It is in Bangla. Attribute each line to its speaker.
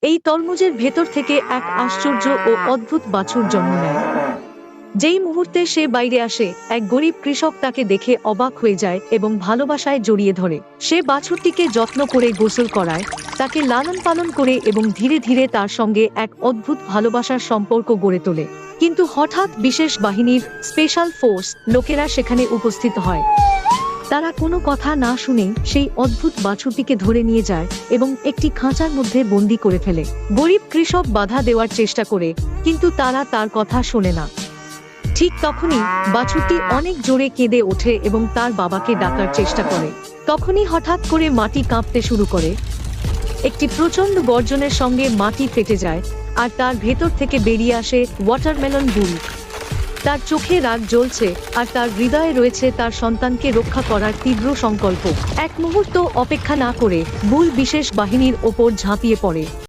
Speaker 1: এই তরমুজের ভেতর থেকে এক আশ্চর্য ও অদ্ভুত বাছুর জন্ম নেয়। যেই মুহূর্তে সে বাইরে আসে, এক গরিব কৃষক তাকে দেখে অবাক হয়ে যায় এবং ভালোবাসায় জড়িয়ে ধরে। সে বাছুরটিকে যত্ন করে গোসল করায়, তাকে লালন পালন করে এবং ধীরে ধীরে তার সঙ্গে এক অদ্ভুত ভালোবাসার সম্পর্ক গড়ে তোলে। কিন্তু হঠাৎ বিশেষ বাহিনীর স্পেশাল ফোর্স লোকেরা সেখানে উপস্থিত হয়। তারা কোনো কথা না শুনেই সেই অদ্ভুত বাছুরটিকে ধরে নিয়ে যায় এবং একটি খাঁচার মধ্যে বন্দি করে ফেলে। গরিব কৃষক বাধা দেওয়ার চেষ্টা করে, কিন্তু তারা তার কথা শোনে না। ঠিক তখনই বাছুরটি অনেক জোরে কেঁদে ওঠে এবং তার বাবাকে ডাকার চেষ্টা করে। তখনই হঠাৎ করে মাটি কাঁপতে শুরু করে। একটি প্রচণ্ড গর্জনের সঙ্গে মাটি ফেটে যায়, আর তার ভেতর থেকে বেরিয়ে আসে ওয়াটারমেলন বুল। তার চোখে রাগ জ্বলছে, আর তার হৃদয়ে রয়েছে তার সন্তানকে রক্ষা করার তীব্র সংকল্প। এক মুহূর্ত অপেক্ষা না করে বুল বিশেষ বাহিনীর ওপর ঝাঁপিয়ে পড়ে।